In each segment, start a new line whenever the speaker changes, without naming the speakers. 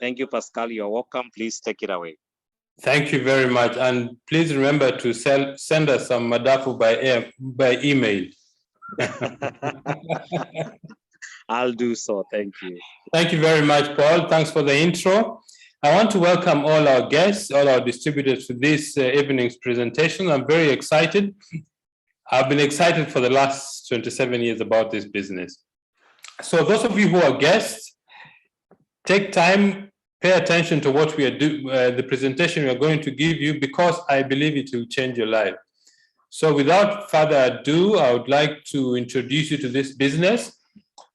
Thank you, Pascal. You're welcome. Please take it away.
Thank you very much. And please remember to send us some madafu by email.
I'll do so. Thank you.
Thank you very much, Paul. Thanks for the intro. I want to welcome all our guests, all our distributors to this evening's presentation. I'm very excited. I've been excited for the last 27 years about this business. So those of you who are guests, take time, pay attention to what we are doing, the presentation we are going to give you, because I believe it will change your life. So without further ado, I would like to introduce you to this business.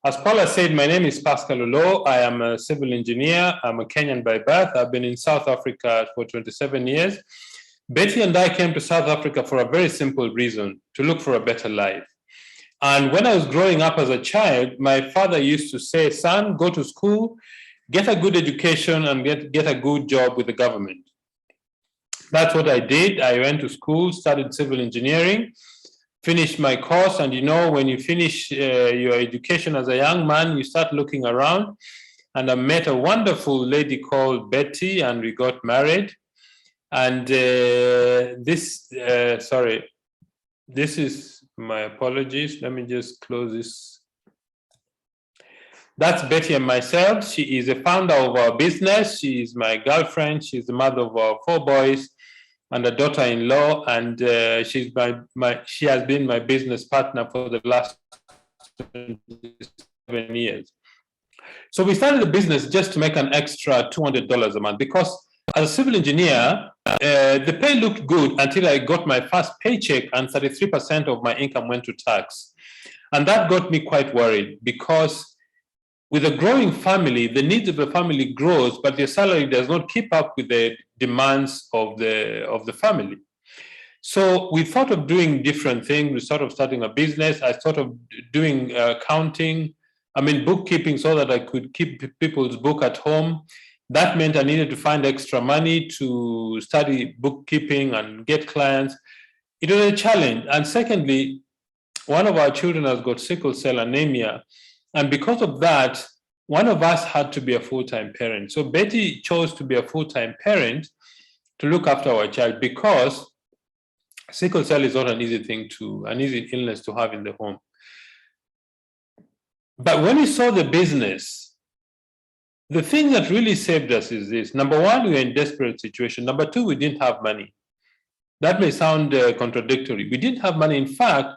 As Paula said, my name is Pascal Oloo. I am a civil engineer. I'm a Kenyan by birth. I've been in South Africa for 27 years. Betty and I came to South Africa for a very simple reason, to look for a better life. And when I was growing up as a child, my father used to say, son, go to school, get a good education, and get a good job with the government. That's what I did. I went to school, studied civil engineering, finished my course. And you know, when you finish your education as a young man, you start looking around. And I met a wonderful lady called Betty, and we got married. And this is my apologies. Let me just close this. That's Betty and myself. She is the founder of our business. She is my girlfriend. She's the mother of our 4 boys and a daughter-in-law. And she has been my business partner for the last 27 years. So we started the business just to make an extra $200 a month, because as a civil engineer, the pay looked good until I got my first paycheck and 33% of my income went to tax. And that got me quite worried, because with a growing family, the needs of the family grows, but their salary does not keep up with the demands of the family. So we thought of doing different things. We thought of starting a business. I thought of doing accounting, bookkeeping, so that I could keep people's book at home. That meant I needed to find extra money to study bookkeeping and get clients. It was a challenge. And secondly, one of our children has got sickle cell anemia. And because of that, one of us had to be a full-time parent. So Betty chose to be a full-time parent to look after our child, because sickle cell is not an easy illness to have in the home. But when we saw the business, the thing that really saved us is this. Number one, we were in a desperate situation. Number two, we didn't have money. That may sound contradictory. We didn't have money. In fact,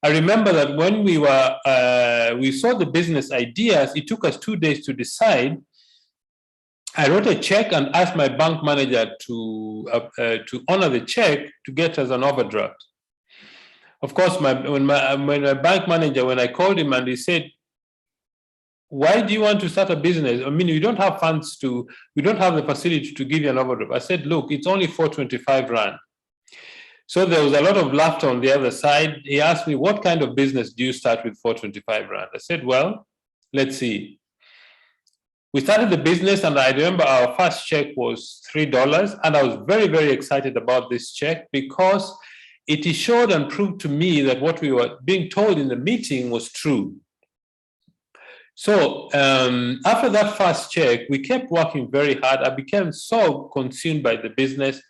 I remember that when we saw the business ideas, it took us 2 days to decide. I wrote a check and asked my bank manager to honor the check to get us an overdraft. Of course, when my bank manager, when I called him and he said, why do you want to start a business? We don't have we don't have the facility to give you an overdraft. I said, look, it's only 425 Rand. So there was a lot of laughter on the other side. He asked me, what kind of business do you start with 425 Rand? I said, well, let's see. We started the business, and I remember our first check was $3. And I was very, very excited about this check, because it showed and proved to me that what we were being told in the meeting was true. So after that first check, we kept working very hard. I became so consumed by the business.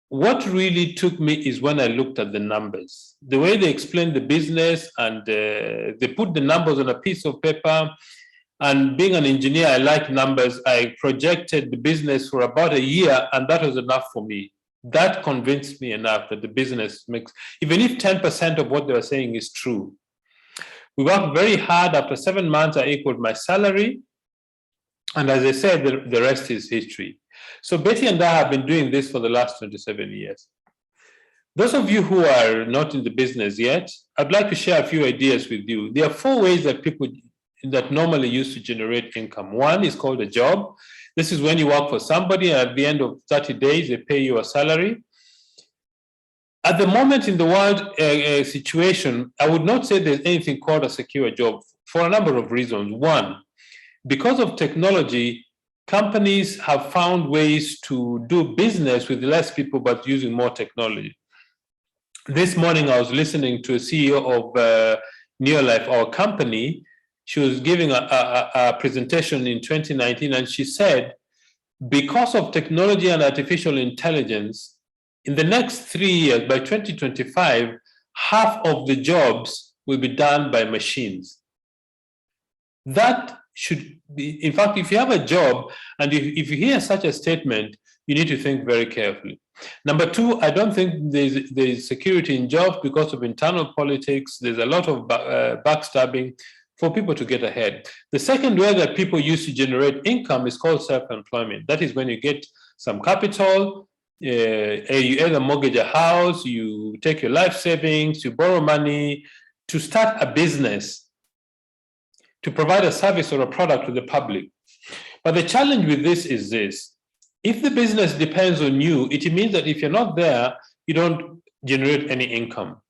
What really took me is when I looked at the numbers, the way they explained the business, and they put the numbers on a piece of paper. And being an engineer, I like numbers. I projected the business for about a year, and that was enough for me. That convinced me enough that the business makes, even if 10% of what they were saying is true. We worked very hard. After 7 months, I equaled my salary. And as I said, the rest is history. So Betty and I have been doing this for the last 27 years. Those of you who are not in the business yet, I'd like to share a few ideas with you. There are 4 ways that people that normally use to generate income. One is called a job. This is when you work for somebody, and at the end of 30 days, they pay you a salary. At the moment in the world situation, I would not say there's anything called a secure job for a number of reasons. One, because of technology, companies have found ways to do business with less people but using more technology. This morning, I was listening to a CEO of Neolife, our company. She was giving a presentation in 2019, and she said Because of technology and artificial intelligence, in the next 3 years, by 2025, half of the jobs will be done by machines. That should be, in fact, if you have a job and if you hear such a statement, you need to think very carefully. Number two, I don't think there's security in jobs because of internal politics. There's a lot of backstabbing for people to get ahead. The second way that people use to generate income is called self-employment. That is when you get some capital, you either mortgage a house, you take your life savings, you borrow money to start a business, to provide a service or a product to the public. But the challenge with this is this: if the business depends on you, it means that if you're not there, you don't generate any income.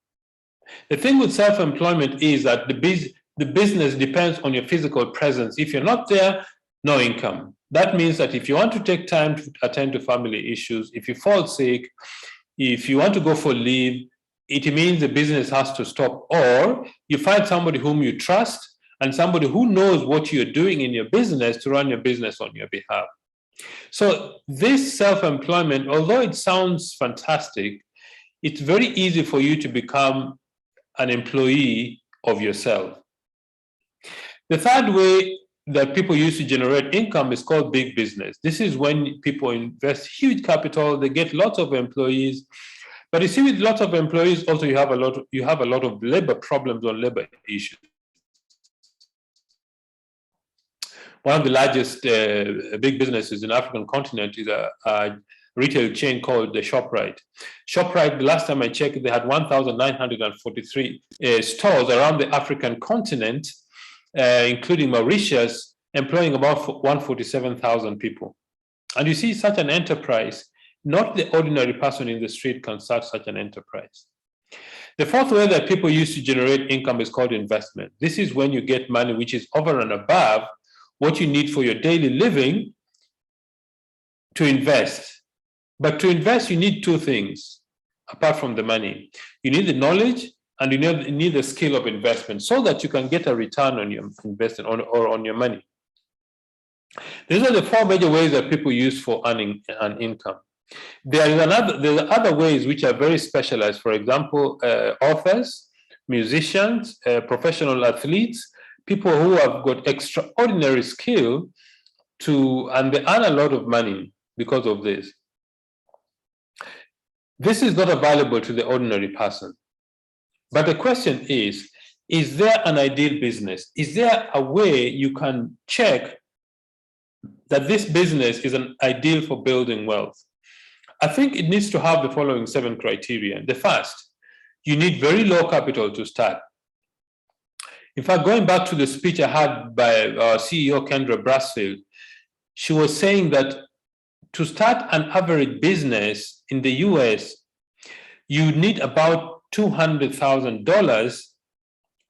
The thing with self-employment is that the business depends on your physical presence. If you're not there, no income. That means that if you want to take time to attend to family issues, if you fall sick, if you want to go for leave, it means the business has to stop. Or you find somebody whom you trust and somebody who knows what you're doing in your business to run your business on your behalf. So this self-employment, although it sounds fantastic, it's very easy for you to become an employee of yourself. The third way that people use to generate income is called big business. This is when people invest huge capital, they get lots of employees. But you see, with lots of employees, also you have a lot of labor problems or labor issues. One of the largest big businesses in the African continent is a retail chain called the ShopRite. ShopRite, the last time I checked, they had 1,943 stores around the African continent, including Mauritius, employing about 147,000 people. And you see, such an enterprise, not the ordinary person in the street can start such an enterprise. The fourth way that people use to generate income is called investment. This is when you get money which is over and above what you need for your daily living to invest. But to invest, you need two things apart from the money. You need the knowledge and you need the skill of investment so that you can get a return on your investment or on your money. These are the four major ways that people use for earning an income. There are other ways which are very specialized. For example, authors, musicians, professional athletes, people who have got extraordinary skill and they earn a lot of money because of this. This is not available to the ordinary person. But the question is there an ideal business? Is there a way you can check that this business is an ideal for building wealth? I think it needs to have the following 7 criteria. The first, you need very low capital to start. In fact, going back to the speech I had by our CEO, Kendra Brassfield, she was saying that to start an average business in the US, you need about $200,000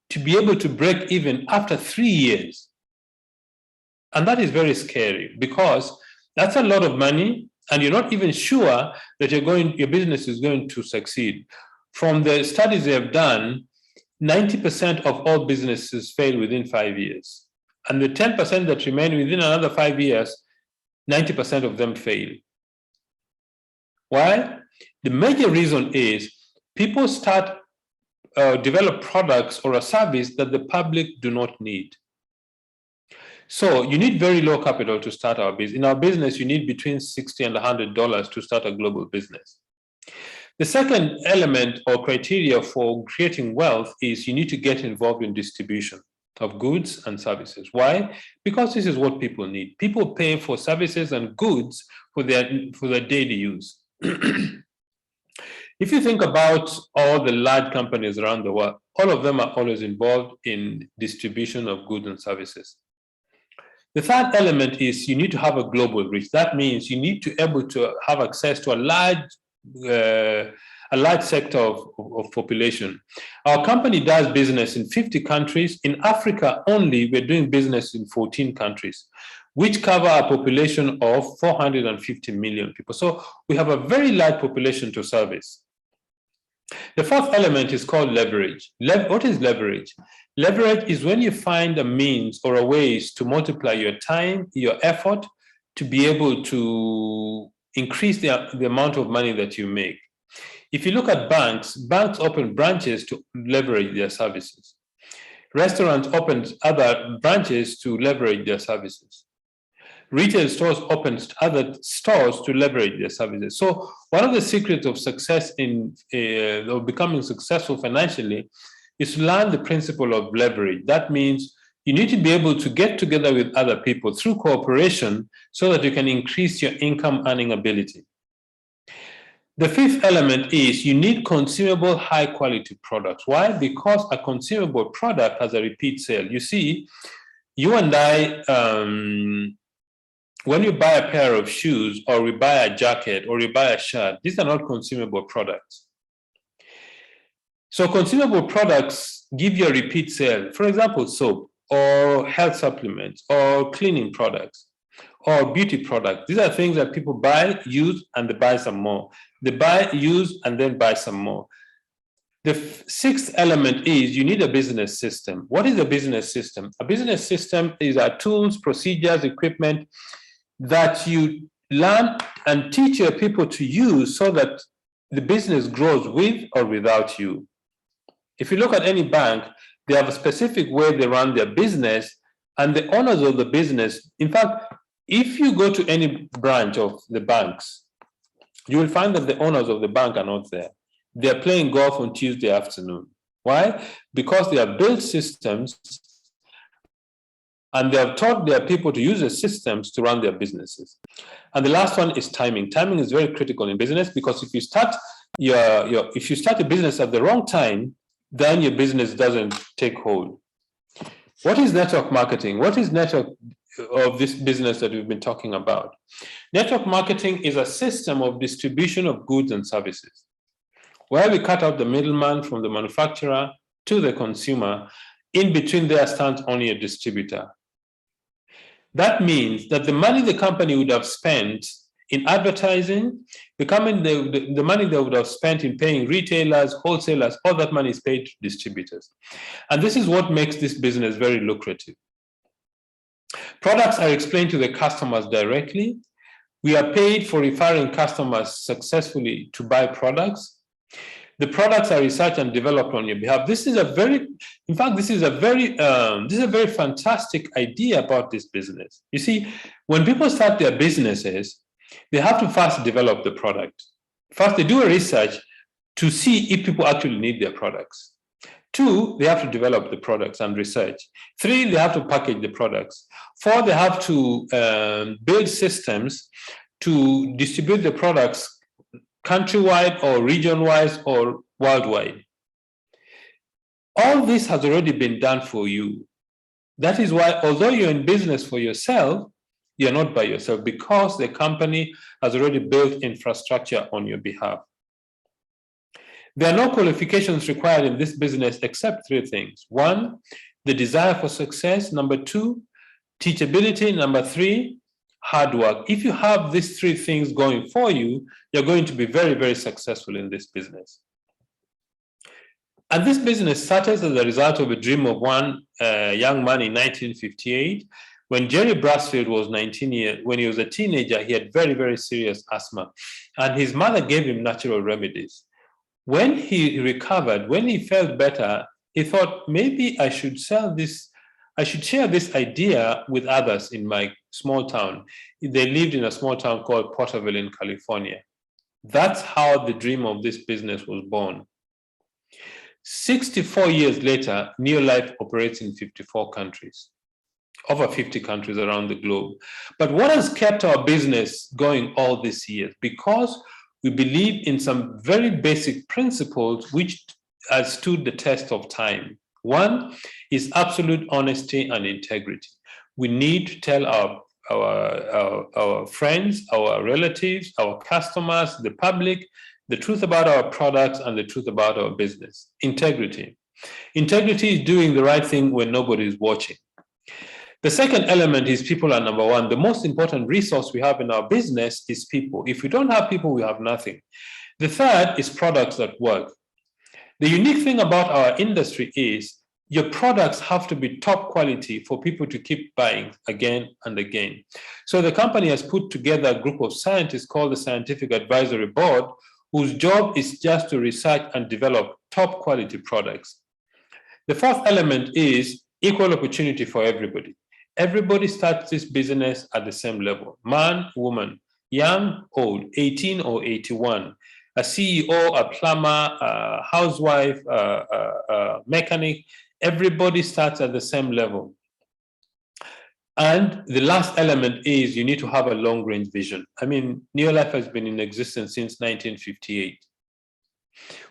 to be able to break even after 3 years. And that is very scary because that's a lot of money and you're not even sure that your business is going to succeed. From the studies they have done, 90% of all businesses fail within 5 years. And the 10% that remain within another 5 years, 90% of them fail. Why? The major reason is people start develop products or a service that the public do not need. So you need very low capital to start our business. In our business, you need between $60 and $100 to start a global business. The second element or criteria for creating wealth is you need to get involved in distribution of goods and services. Why? Because this is what people need. People pay for services and goods for their daily use. If you think about all the large companies around the world, all of them are always involved in distribution of goods and services. The third element is you need to have a global reach. That means you need to be able to have access to a large sector of population. Our company does business in 50 countries. In Africa only, we're doing business in 14 countries, which cover a population of 450 million people. So we have a very large population to service. The fourth element is called leverage. What is leverage? Leverage is when you find a means or a ways to multiply your time, your effort, to be able to increase the amount of money that you make. If you look at banks, banks open branches to leverage their services. Restaurants open other branches to leverage their services. Retail stores open other stores to leverage their services. So one of the secrets of success of becoming successful financially is to learn the principle of leverage. That means you need to be able to get together with other people through cooperation so that you can increase your income earning ability. The fifth element is you need consumable high quality products. Why? Because a consumable product has a repeat sale. You see, you and I, when you buy a pair of shoes or we buy a jacket or you buy a shirt, these are not consumable products. So consumable products give you a repeat sale. For example, soap or health supplements or cleaning products or beauty products. These are things that people buy, use, and they buy some more. They buy, use, and then buy some more. The sixth element is you need a business system. What is a business system? A business system is our tools, procedures, equipment that you learn and teach your people to use so that the business grows with or without you. If you look at any bank, they have a specific way they run their business, and the owners of the business, in fact, if you go to any branch of the banks, you will find that the owners of the bank are not there. They're playing golf on Tuesday afternoon. Why? Because they have built systems and they have taught their people to use the systems to run their businesses. And the last one is timing. Timing is very critical in business because if you start if you start a business at the wrong time, then your business doesn't take hold. What is network marketing? What is network of this business that we've been talking about? Network marketing is a system of distribution of goods and services, where we cut out the middleman from the manufacturer to the consumer. In between there stands only a distributor. That means that the money the company would have spent in advertising, the money they would have spent in paying retailers, wholesalers, all that money is paid to distributors. And this is what makes this business very lucrative. Products are explained to the customers directly. We are paid for referring customers successfully to buy products. The products are researched and developed on your behalf. This is a very fantastic idea about this business. You see, when people start their businesses, they have to first develop the product. First, they do a research to see if people actually need their products. 2, they have to develop the products and research. 3, they have to package the products. 4, they have to build systems to distribute the products countrywide or region-wise or worldwide. All this has already been done for you. That is why, although you're in business for yourself, you're not by yourself because the company has already built infrastructure on your behalf. There are no qualifications required in this business except 3 things. 1, the desire for success. Number 2, teachability. Number 3, hard work. If you have these 3 things going for you, you're going to be very, very successful in this business. And this business started as a result of a dream of one young man in 1958. When Jerry Brasfield was 19 years, when he was a teenager, he had very, very serious asthma. And his mother gave him natural remedies. When he recovered, when he felt better, he thought, maybe I should share this idea with others in my small town. They lived in a small town called Porterville in California. That's how the dream of this business was born. 64 years later, Neolife operates in 54 countries, over 50 countries around the globe. But what has kept our business going all these years? Because we believe in some very basic principles which have stood the test of time. 1 is absolute honesty and integrity. We need to tell our friends, our relatives, our customers, the public, the truth about our products and the truth about our business. Integrity. Integrity is doing the right thing when nobody is watching. The second element is people are number 1. The most important resource we have in our business is people. If we don't have people, we have nothing. The third is products that work. The unique thing about our industry is your products have to be top quality for people to keep buying again and again. So the company has put together a group of scientists called the Scientific Advisory Board, whose job is just to research and develop top quality products. The fourth element is equal opportunity for everybody. Everybody starts this business at the same level. Man, woman, young, old, 18 or 81, a CEO, a plumber, a housewife, a mechanic, everybody starts at the same level. And the last element is you need to have a long-range vision. I mean, Neolife has been in existence since 1958.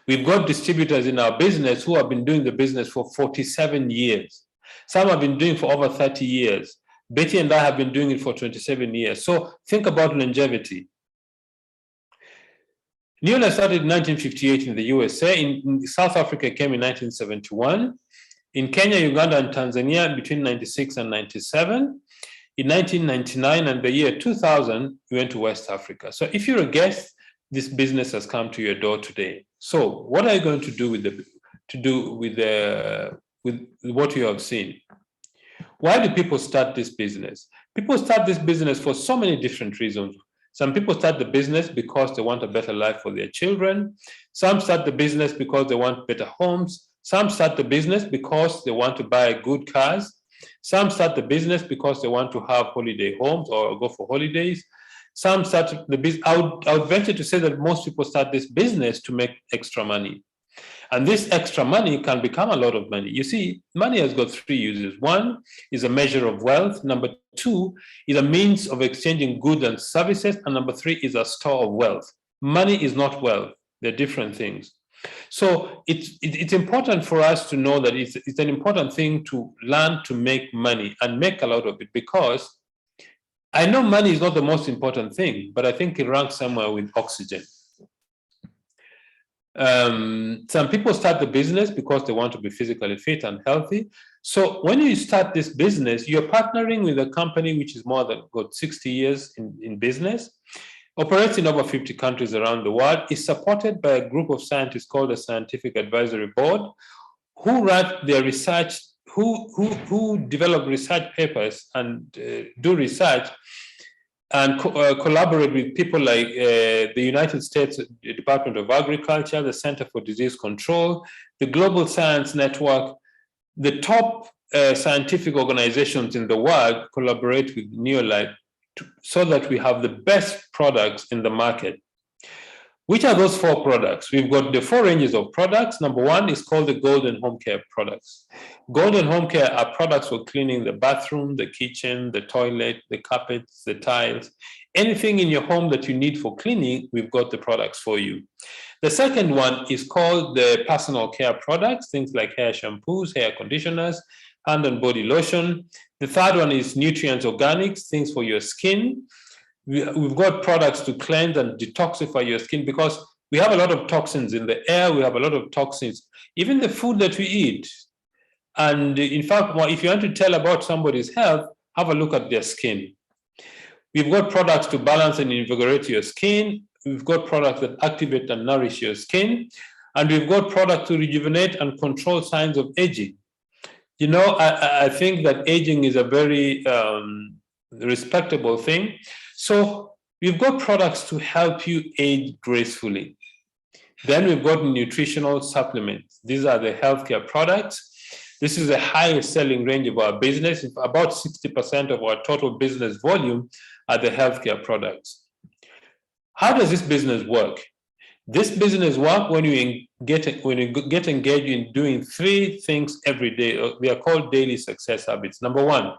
We've got distributors in our business who have been doing the business for 47 years. Some have been doing for over 30 years. Betty and I have been doing it for 27 years. So think about longevity. Neolife started in 1958 in the USA. In South Africa, it came in 1971. In Kenya, Uganda, and Tanzania between 96 and 97. In 1999 and the year 2000, we went to West Africa. So if you're a guest, this business has come to your door today. So what are you going to do with what you have seen? Why do people start this business? People start this business for so many different reasons. Some people start the business because they want a better life for their children. Some start the business because they want better homes. Some start the business because they want to buy good cars. Some start the business because they want to have holiday homes or go for holidays. Some start the business. I would venture to say that most people start this business to make extra money. And this extra money can become a lot of money. You see, money has got three uses. One is a measure of wealth. Number two is a means of exchanging goods and services. And number three is a store of wealth. Money is not wealth. They're different things. So it's important for us to know that it's an important thing to learn to make money and make a lot of it, because I know money is not the most important thing, but I think it ranks somewhere with oxygen. Some people start the business because they want to be physically fit and healthy. So when you start this business, you're partnering with a company which is more than 60 years in business, operates in over 50 countries around the world, is supported by a group of scientists called the Scientific Advisory Board, who write their research, who develop research papers and do research and collaborate with people like the United States Department of Agriculture, the Center for Disease Control, the Global Science Network. The top scientific organizations in the world collaborate with Neolife so that we have the best products in the market. Which are those four products? We've got the four ranges of products. Number one is called the Golden Home Care products. Golden Home Care are products for cleaning the bathroom, the kitchen, the toilet, the carpets, the tiles. Anything in your home that you need for cleaning, we've got the products for you. The second one is called the Personal Care products, things like hair shampoos, hair conditioners, hand and body lotion. The third one is Nutrients Organics, things for your skin. We've got products to cleanse and detoxify your skin, because we have a lot of toxins in the air, we have a lot of toxins, even the food that we eat. And in fact, if you want to tell about somebody's health, have a look at their skin. We've got products to balance and invigorate your skin. We've got products that activate and nourish your skin. And we've got products to rejuvenate and control signs of aging. You know, I think that aging is a very respectable thing. So we've got products to help you age gracefully. Then we've got nutritional supplements. These are the healthcare products. This is the highest selling range of our business. About 60% of our total business volume are the healthcare products. How does this business work? This business works when you get engaged in doing three things every day. They are called daily success habits. Number one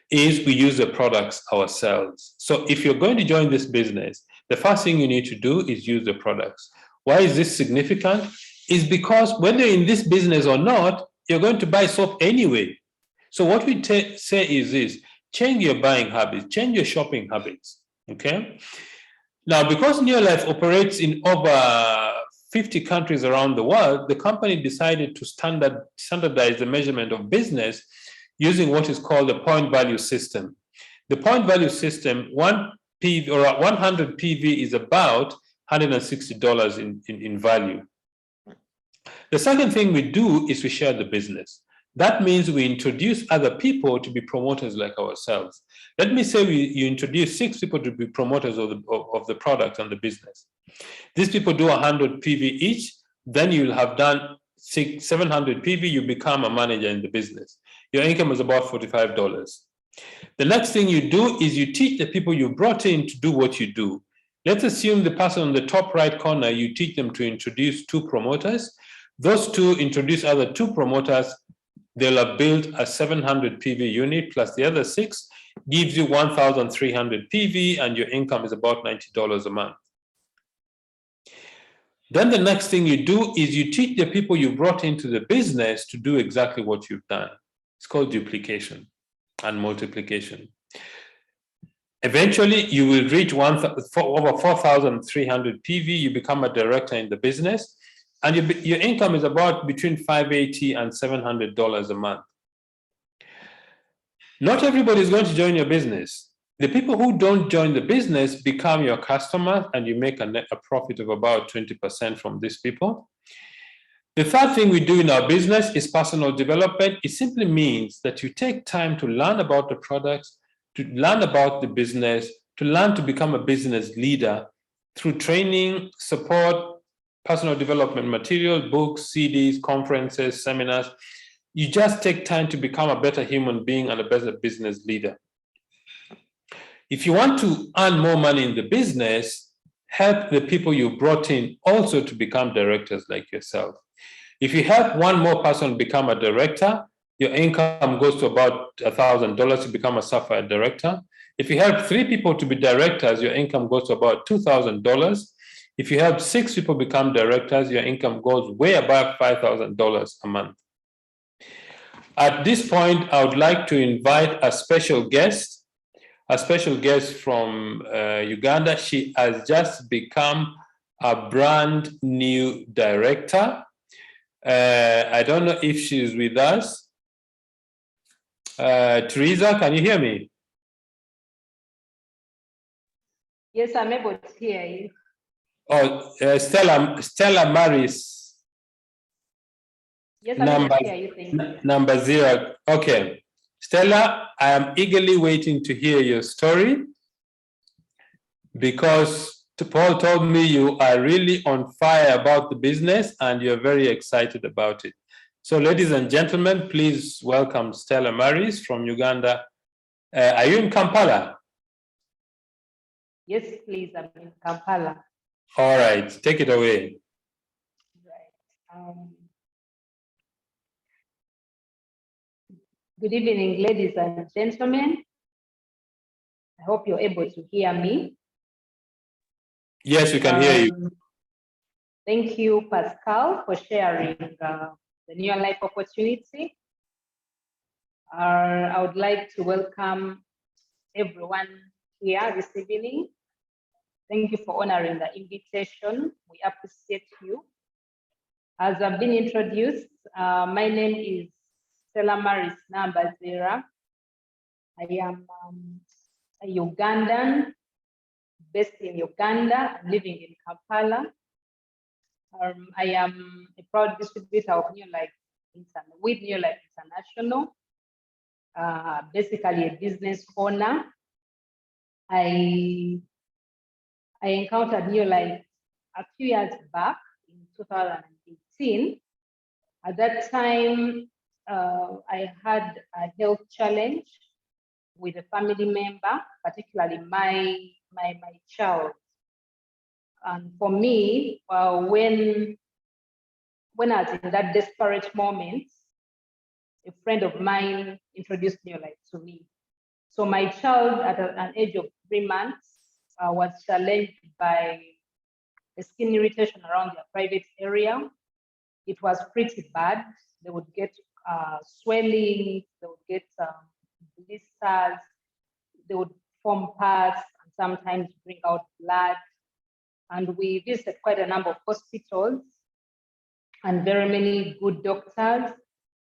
is we use the products ourselves. So if you're going to join this business, the first thing you need to do is use the products. Why is this significant? It's because whether you're in this business or not, you're going to buy soap anyway. So what we say is this: change your buying habits, change your shopping habits, okay? Now, because Neolife operates in over 50 countries around the world, the company decided to standardize the measurement of business using what is called the point value system. The point value system, 100 PV is about $160 in value. The second thing we do is we share the business. That means we introduce other people to be promoters like ourselves. Let me say you introduce 6 people to be promoters of the product and the business. These people do 100 PV each, then you'll have done 700 PV, you become a manager in the business. Your income is about $45. The next thing you do is you teach the people you brought in to do what you do. Let's assume the person on the top right corner, you teach them to introduce 2 promoters. Those 2 introduce other 2 promoters. They'll have built a 700 PV unit plus the other 6 gives you 1,300 PV, and your income is about $90 a month. Then the next thing you do is you teach the people you brought into the business to do exactly what you've done. It's called duplication and multiplication. Eventually, you will reach over 4,300 PV. You become a director in the business, and your income is about between $580 and $700 a month. Not everybody is going to join your business. The people who don't join the business become your customers, and you make a profit of about 20% from these people. The third thing we do in our business is personal development. It simply means that you take time to learn about the products, to learn about the business, to learn to become a business leader through training, support, personal development material, books, CDs, conferences, seminars. You just take time to become a better human being and a better business leader. If you want to earn more money in the business, help the people you brought in also to become directors like yourself. If you help one more person become a director, your income goes to about $1,000 to become a software director. If you help 3 people to be directors, your income goes to about $2,000. If you help 6 people become directors, your income goes way above $5,000 a month. At this point, I would like to invite a special guest from Uganda. She has just become a brand new director. I don't know if she's with us. Teresa, can you hear me?
Yes, I'm able to hear you.
Oh, Stella Maris.
Yes, I'm able to hear you. Thank you.
Nambaziira. Okay. Stella, I am eagerly waiting to hear your story because Paul told me you are really on fire about the business and you're very excited about it. So ladies and gentlemen, please welcome Stella Maris from Uganda. Are you in Kampala?
Yes, please, I'm in Kampala.
All right, take it away.
Right. Good evening, ladies and gentlemen. I hope you're able to hear me.
Yes, we can hear you.
Thank you, Pascal, for sharing the Neolife opportunity. I would like to welcome everyone here this evening. Thank you for honoring the invitation. We appreciate you. As I've been introduced, my name is Stella Maris Nambaziira. I am a Ugandan, based in Uganda, living in Kampala. I am a proud distributor of Neolife with Neolife International, basically a business owner. I encountered Neolife a few years back in 2018. At that time, I had a health challenge with a family member, particularly my child. And for me, when I was in that desperate moment, a friend of mine introduced Neolife to me. So my child, at an age of 3 months, was challenged by a skin irritation around their private area. It was pretty bad. They would get swelling, they would get blisters, they would form parts and sometimes bring out blood. And we visited quite a number of hospitals and very many good doctors,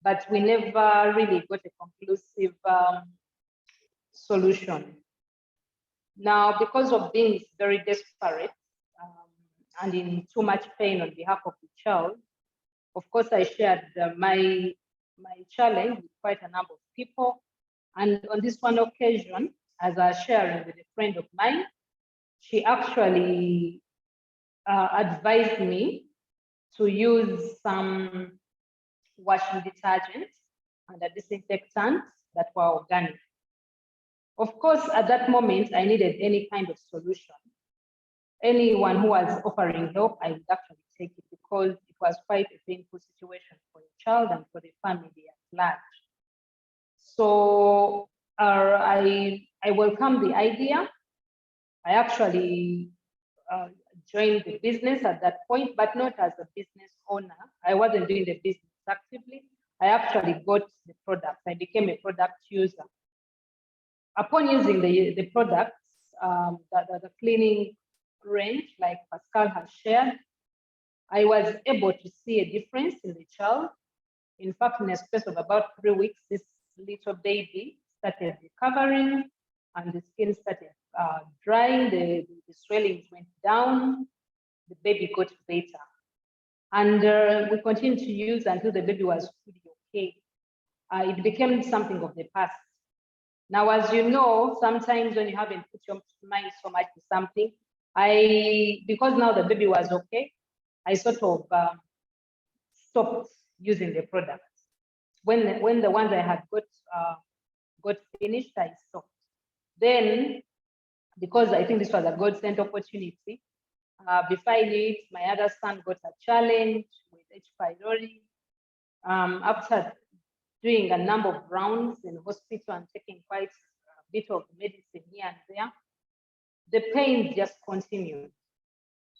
but we never really got a conclusive solution. Now, because of being very desperate and in too much pain on behalf of the child, Of course, I shared my challenge with quite a number of people. And on this one occasion, as I was sharing with a friend of mine, she actually advised me to use some washing detergents and disinfectants that were organic. Of course, at that moment, I needed any kind of solution. Anyone who was offering help, I would actually take it because it was quite a painful situation for the child and for the family at large. So I welcomed the idea. I actually joined the business at that point, but not as a business owner. I wasn't doing the business actively. I actually got the products. I became a product user. Upon using the products, the cleaning range, like Pascal has shared, I was able to see a difference in the child. In fact, in a space of about 3 weeks, this little baby started recovering and the skin started drying, the swellings went down, the baby got better. And we continued to use until the baby was fully okay. It became something of the past. Now, as you know, sometimes when you haven't put your mind so much to something, because now the baby was okay, I sort of stopped using the products. When the ones I had got finished, I stopped. Then, because I think this was a God-sent opportunity, before I knew it, my other son got a challenge with H. pylori. After doing a number of rounds in the hospital and taking quite a bit of medicine here and there, the pain just continued.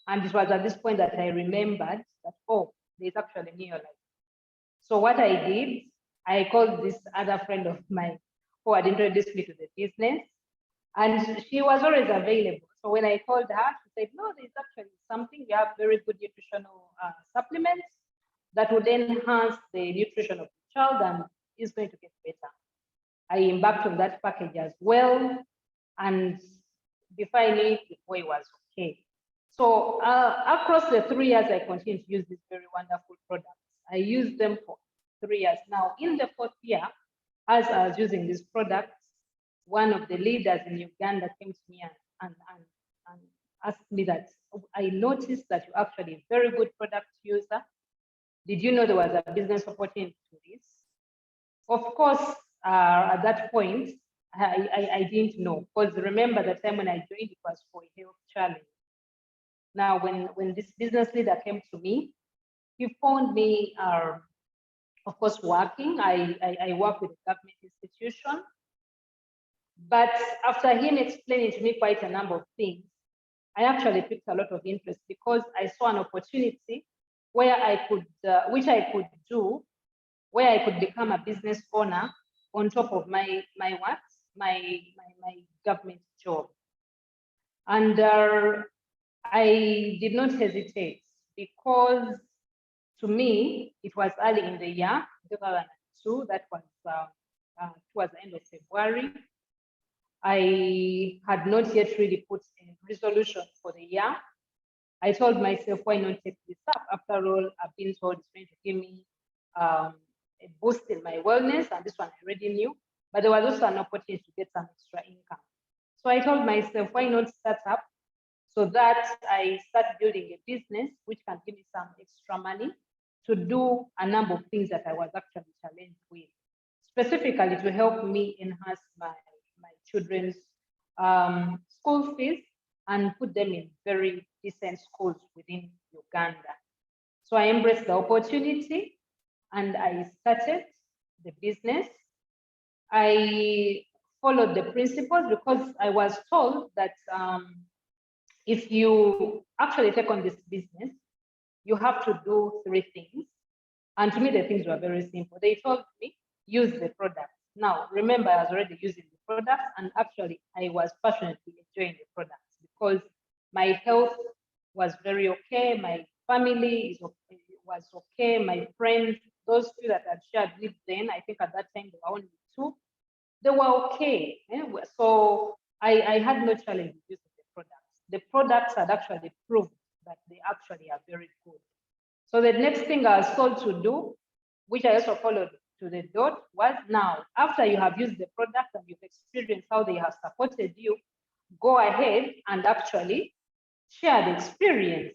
And it was at this point that I remembered that, oh, there's actually Neolife. So what I did, I called this other friend of mine who had introduced me to the business, and she was always available. So when I called her, she said, no, there's actually something. We have very good nutritional supplements that would enhance the nutrition of the child and is going to get better. I embarked on that package as well. And before I knew it, the boy was okay. So across the 3 years, I continued to use these very wonderful products. I used them for 3 years. Now, in the 4th year, as I was using these products, one of the leaders in Uganda came to me and asked me that, I noticed that you're actually a very good product user. Did you know there was a business opportunity to this? Of course, at that point, I didn't know, because remember the time when I joined, it was for a health challenge. Now, when this business leader came to me, he found me, of course, working. I work with a government institution. But after him explaining to me quite a number of things, I actually picked a lot of interest because I saw an opportunity where I could, which I could do, where I could become a business owner on top of my work, my government job. And I did not hesitate because to me, it was early in the year, 2002, that was towards the end of February. I had not yet really put a resolution for the year. I told myself, why not take this up? After all, I've been told it's going to give me a boost in my wellness, and this one I already knew, but there was also an opportunity to get some extra income. So I told myself, why not start up so that I start building a business which can give me some extra money to do a number of things that I was actually challenged with, specifically to help me enhance my children's school fees and put them in very decent schools within Uganda. So I embraced the opportunity and I started the business. I followed the principles because I was told that if you actually take on this business, you have to do 3 things. And to me, the things were very simple. They told me, use the products. Now, remember, I was already using the products, and actually, I was passionately enjoying the products because my health was very okay. My family was okay. My friends, those few that had shared with then, I think at that time, there were only 2. They were okay. So I had no challenge with using the products. The products had actually proved that they actually are very good. So the next thing I was told to do, which I also followed to the dot, was now, after you have used the product and you've experienced how they have supported you, go ahead and actually share the experience.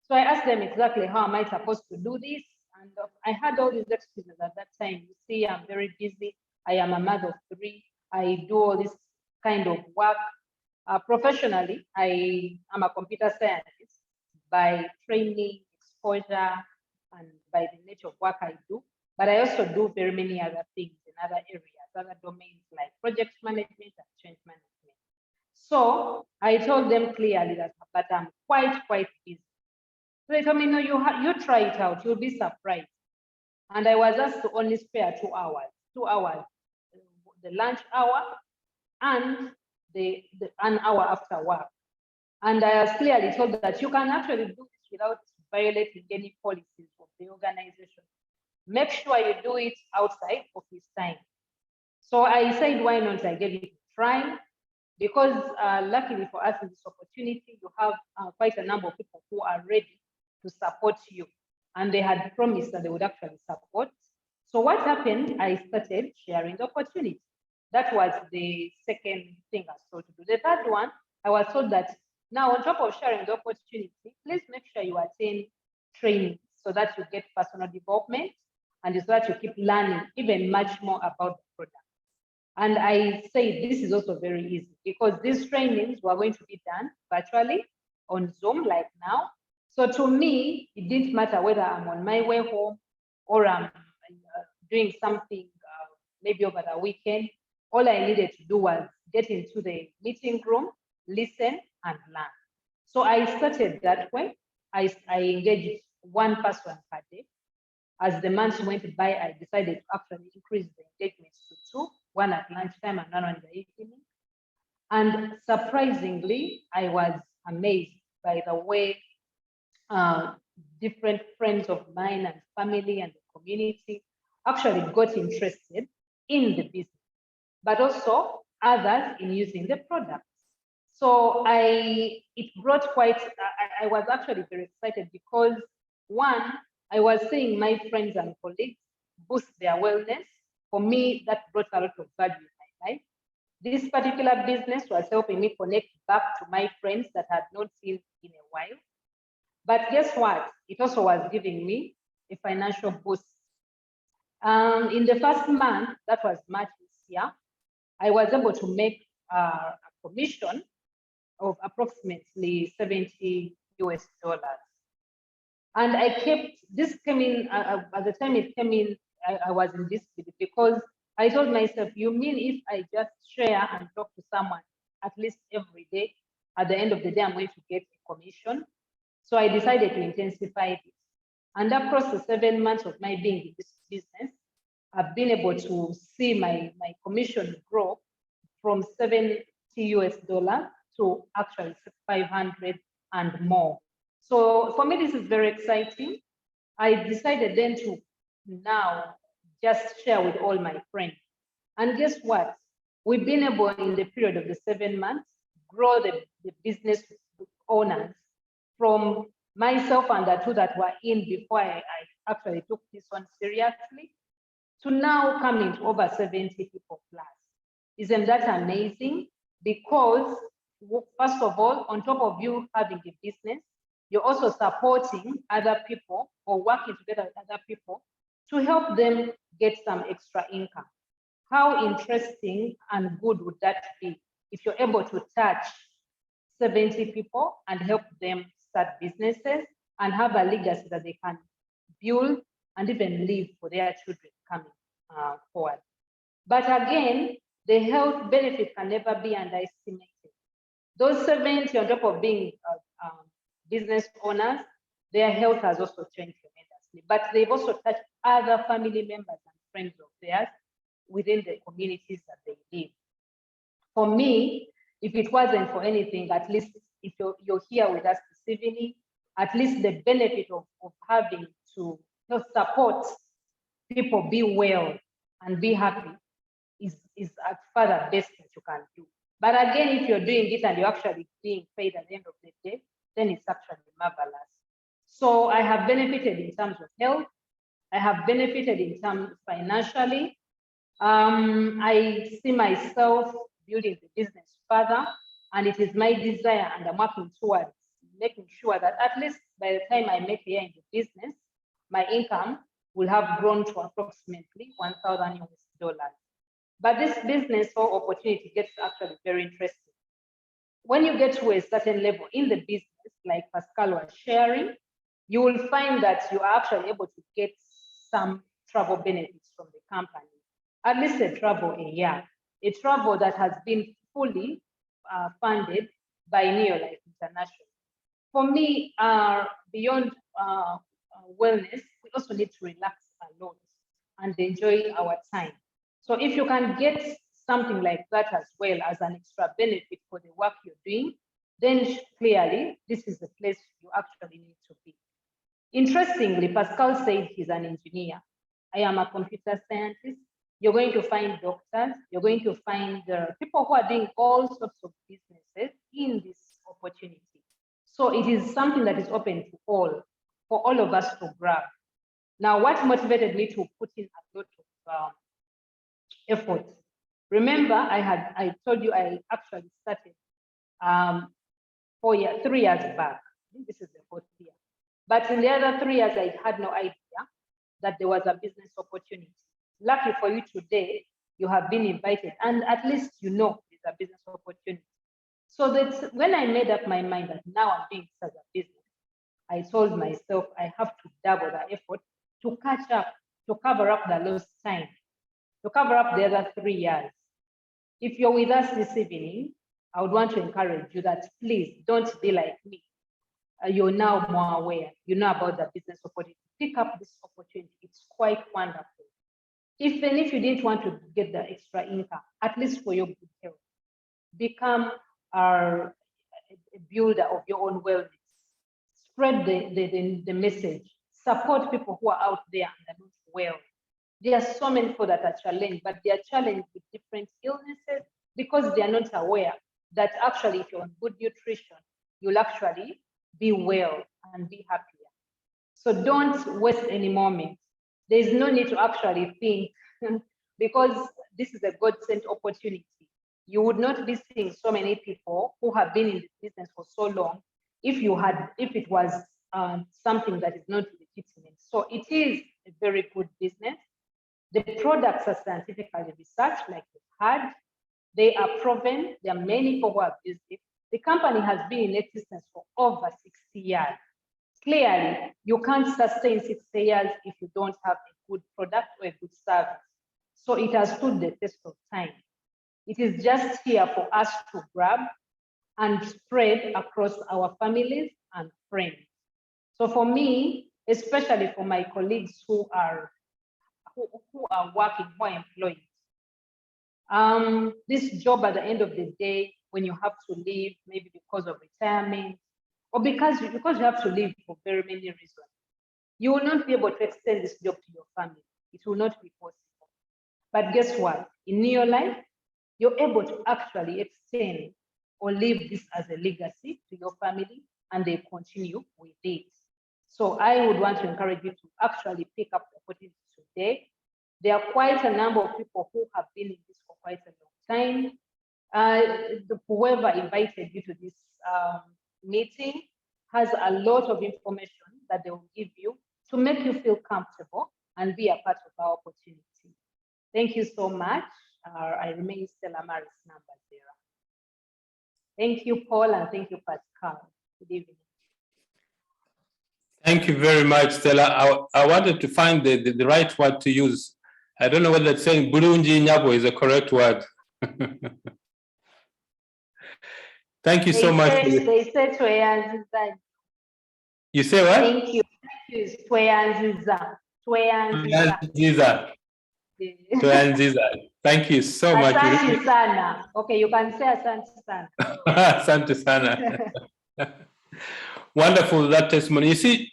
So I asked them exactly how am I supposed to do this? And I had all these excuses at that time. You see, I'm very busy. I am a mother of 3. I do all this kind of work. Professionally, I am a computer scientist by training, exposure, and by the nature of work I do. But I also do very many other things in other areas, other domains like project management and change management. So I told them clearly that, but I'm quite busy. So they told me, no, you try it out, you'll be surprised. And I was asked to only spare 2 hours, the lunch hour and an hour after work. And I was clearly told that you can actually do this without violating any policies of the organization. Make sure you do it outside office time. So I said, why not? I gave it a try. Because luckily for us in this opportunity, you have quite a number of people who are ready to support you. And they had promised that they would actually support. So what happened, I started sharing the opportunity. That was the second thing I was told to do. The third one, I was told that now on top of sharing the opportunity, please make sure you attend training so that you get personal development and so that you keep learning even much more about the product. And I say this is also very easy because these trainings were going to be done virtually on Zoom like now. So to me, it didn't matter whether I'm on my way home or I'm doing something maybe over the weekend. All I needed to do was get into the meeting room, listen and learn. So I started that way. I engaged one person per day. As the months went by, I decided to actually increase the engagements to 2, one at lunchtime and one in the evening. And surprisingly, I was amazed by the way different friends of mine and family and the community actually got interested in the business, but also others in using the products. So it brought quite, I was actually very excited because one, I was seeing my friends and colleagues boost their wellness. For me, that brought a lot of value in my life. This particular business was helping me connect back to my friends that I had not seen in a while. But guess what? It also was giving me a financial boost. In the first month, that was March this year, I was able to make a commission of approximately $70 US. And I kept, this came in, at the time it came in, I was in disbelief because I told myself, you mean if I just share and talk to someone at least every day, at the end of the day, I'm going to get a commission? So I decided to intensify this. And across the 7 months of my being in this business, I've been able to see my commission grow from $70 US to actually 500 and more. So for me, this is very exciting. I decided then to now just share with all my friends. And guess what? We've been able in the period of the 7 months, grow the business owners from myself and the 2 that were in before I actually took this one seriously to now coming to over 70 people plus. Isn't that amazing? Because first of all, on top of you having a business, you're also supporting other people or working together with other people to help them get some extra income. How interesting and good would that be if you're able to touch 70 people and help them start businesses and have a legacy that they can build and even leave for their children coming forward. But again, the health benefit can never be underestimated. Those 70 on top of being business owners, their health has also changed tremendously, but they've also touched other family members and friends of theirs within the communities that they live. For me, if it wasn't for anything, at least if you're here with us this evening, at least the benefit of having to help support people be well and be happy is at further best that you can do. But again, if you're doing it and you're actually being paid at the end of the day, then it's actually marvelous. So I have benefited in terms of health. I have benefited in terms financially. I see myself building the business further, and it is my desire, and I'm working towards making sure that at least by the time I make a year in the business, my income will have grown to approximately 1,000 US dollars. But this business or opportunity gets actually very interesting. When you get to a certain level in the business, like Pascal was sharing, you will find that you are actually able to get some travel benefits from the company. At least a travel a year, a travel that has been fully funded by Neolife International. For me, beyond wellness, we also need to relax a lot and enjoy our time. So if you can get something like that as well as an extra benefit for the work you're doing, then clearly this is the place you actually need to be. Interestingly, Pascal said he's an engineer. I am a computer scientist. You're going to find doctors. You're going to find people who are doing all sorts of businesses in this opportunity. So it is something that is open to all, for all of us to grab. Now, what motivated me to put in a lot of effort? Remember, I told you I actually started 3 years back. I think this is the 4th year. But in the other 3 years, I had no idea that there was a business opportunity. Lucky for you today, you have been invited, and at least you know there's a business opportunity. So that when I made up my mind that now I'm doing this as a business, I told myself I have to double the effort to catch up, to cover up the lost time, to cover up the other 3 years. If you're with us this evening, I would want to encourage you that please don't be like me. You're now more aware, you know about the business opportunity. Pick up this opportunity, it's quite wonderful. Even if you didn't want to get the extra income, at least for your good health, become a builder of your own wellness. Spread the message. Support people who are out there and are not well. There are so many people that are challenged, but they are challenged with different illnesses because they are not aware that actually if you're on good nutrition, you'll actually be well and be happier. So don't waste any moment. There's no need to actually think because this is a God-sent opportunity. You would not be seeing so many people who have been in this business for so long if it was something that is not legitimate. So it is a very good business. The products are scientifically researched, like we've had. They are proven. There are many people who have used it. The company has been in existence for over 60 years. Clearly, you can't sustain 60 years if you don't have a good product or a good service. So it has stood the test of time. It is just here for us to grab and spread across our families and friends. So for me, especially for my colleagues who are working, who are employed, this job at the end of the day, when you have to leave, maybe because of retirement, or because you have to leave for very many reasons, you will not be able to extend this job to your family. It will not be possible. But guess what? In Neolife, you're able to actually extend or leave this as a legacy to your family, and they continue with it. So I would want to encourage you to actually pick up the opportunity today. There are quite a number of people who have been in this for quite a long time. Whoever invited you to this meeting has a lot of information that they will give you to make you feel comfortable and be a part of our opportunity. Thank you so much. I remain Stella Nambaziira. Thank you, Paul, and thank you, Pascal. Good evening.
Thank you very much, Stella. I wanted to find the right word to use. I don't know whether saying Burunji Nyabo is a correct word. Thank you so much.
They say Tweyanziza.
You say what?
Thank you. Thank you. Tweyanziza.
Tweyanziza. Tweyanziza. Thank you so much.
Asante sana. Okay, you can say asante sana.
Asante sana. Wonderful, that testimony. You see,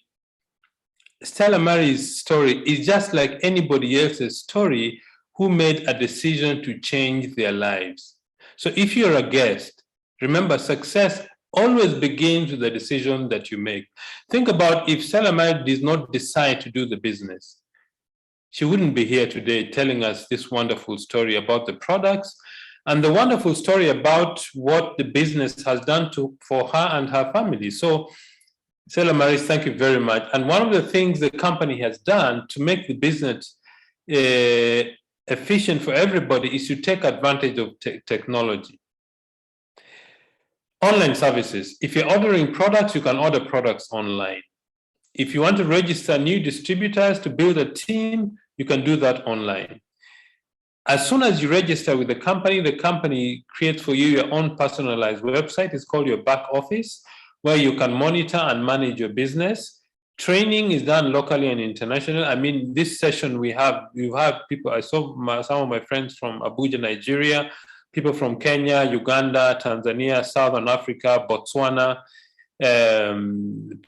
Stella Mary's story is just like anybody else's story who made a decision to change their lives. So if you're a guest, remember success always begins with the decision that you make. Think about if Stella did not decide to do the business, she wouldn't be here today telling us this wonderful story about the products and the wonderful story about what the business has done for her and her family. So, Stella Maris, thank you very much. And one of the things the company has done to make the business efficient for everybody is to take advantage of technology. Online services. If you're ordering products, you can order products online. If you want to register new distributors to build a team, you can do that online. As soon as you register with the company creates for you your own personalized website. It's called your back office, where you can monitor and manage your business. Training is done locally and internationally. I mean, this session we have people, I saw some of my friends from Abuja, Nigeria, people from Kenya, Uganda, Tanzania, Southern Africa, Botswana,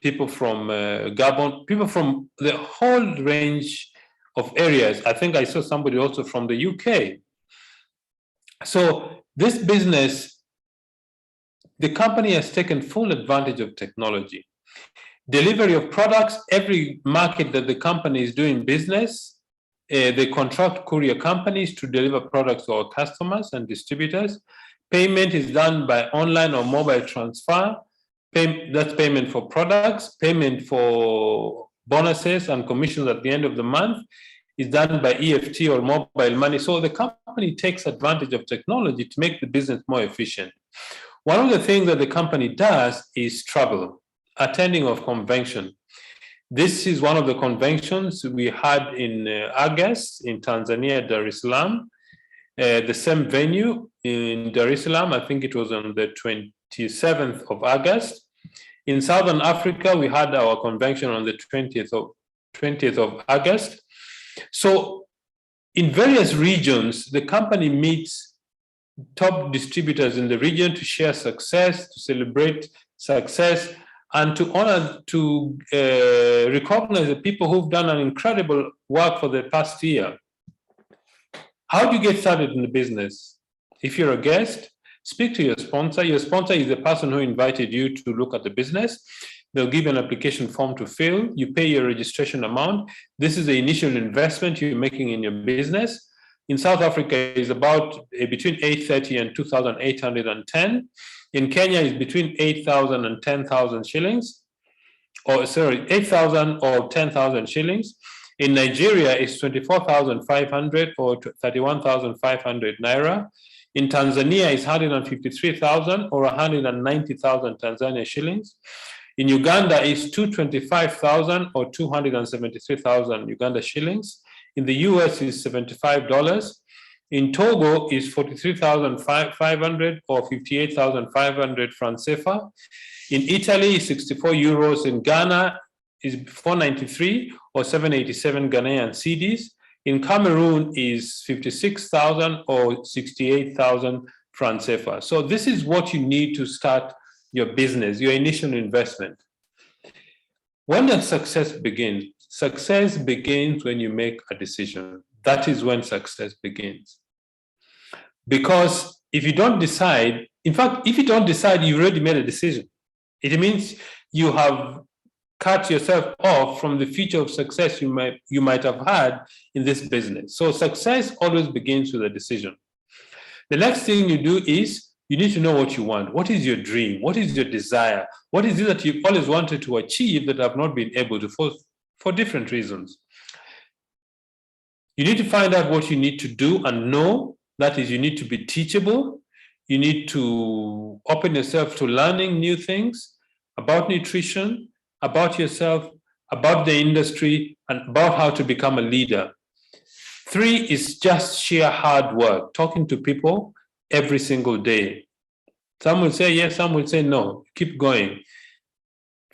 people from Gabon, people from the whole range of areas. I think I saw somebody also from the UK. So this business, the company has taken full advantage of technology. Delivery of products, every market that the company is doing business, they contract courier companies to deliver products to our customers and distributors. Payment is done by online or mobile transfer. That's payment for products. Payment for bonuses and commissions at the end of the month is done by EFT or mobile money. So the company takes advantage of technology to make the business more efficient. One of the things that the company does is travel, attending of convention. This is one of the conventions we had in August in Tanzania, Dar es Salaam. The same venue in Dar es Salaam, I think it was on the 27th of August. In Southern Africa, we had our convention on the 20th of August. So in various regions, the company meets top distributors in the region to share success, to celebrate success, and to honor, to recognize the people who've done an incredible work for the past year. How do you get started in the business? If you're a guest, speak to your sponsor. Your sponsor is the person who invited you to look at the business. They'll give you an application form to fill. You pay your registration amount. This is the initial investment you're making in your business. In South Africa, it's about between 830 and 2,810. In Kenya, it's between 8,000 and 10,000 shillings. 8,000 or 10,000 shillings. In Nigeria, it's 24,500 or 31,500 naira. In Tanzania, it's 153,000 or 190,000 Tanzania shillings. In Uganda, it's 225,000 or 273,000 Uganda shillings. In the US, it's $75. In Togo, it's 43,500 or 58,500 francs CFA. In Italy, 64 euros. In Ghana, is 493 or 787 Ghanaian cedis. In Cameroon is 56,000 or 68,000 francs CFA. So this is what you need to start your business, your initial investment. When does success begin? Success begins when you make a decision. That is when success begins. Because if you don't decide, in fact, if you don't decide, you've already made a decision. It means you have cut yourself off from the future of success you might have had in this business. So success always begins with a decision. The next thing you do is you need to know what you want. What is your dream? What is your desire? What is it that you've always wanted to achieve that have not been able to for different reasons? You need to find out what you need to do and know. That is, you need to be teachable. You need to open yourself to learning new things about nutrition, about yourself, about the industry, and about how to become a leader. 3 is just sheer hard work, talking to people every single day. Some will say yes, some will say no. Keep going.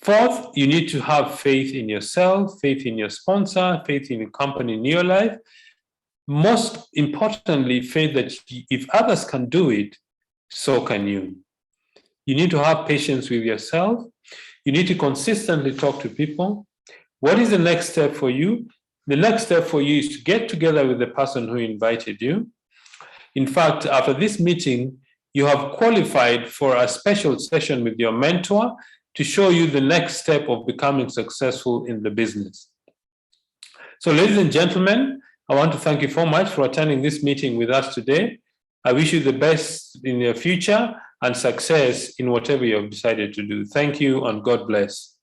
4th, you need to have faith in yourself, faith in your sponsor, faith in the company Neolife. Most importantly, faith that if others can do it, so can you. You need to have patience with yourself. You need to consistently talk to people. What is the next step for you? The next step for you is to get together with the person who invited you. In fact, after this meeting, you have qualified for a special session with your mentor to show you the next step of becoming successful in the business. So ladies and gentlemen, I want to thank you so much for attending this meeting with us today. I wish you the best in your future and success in whatever you have decided to do. Thank you and God bless.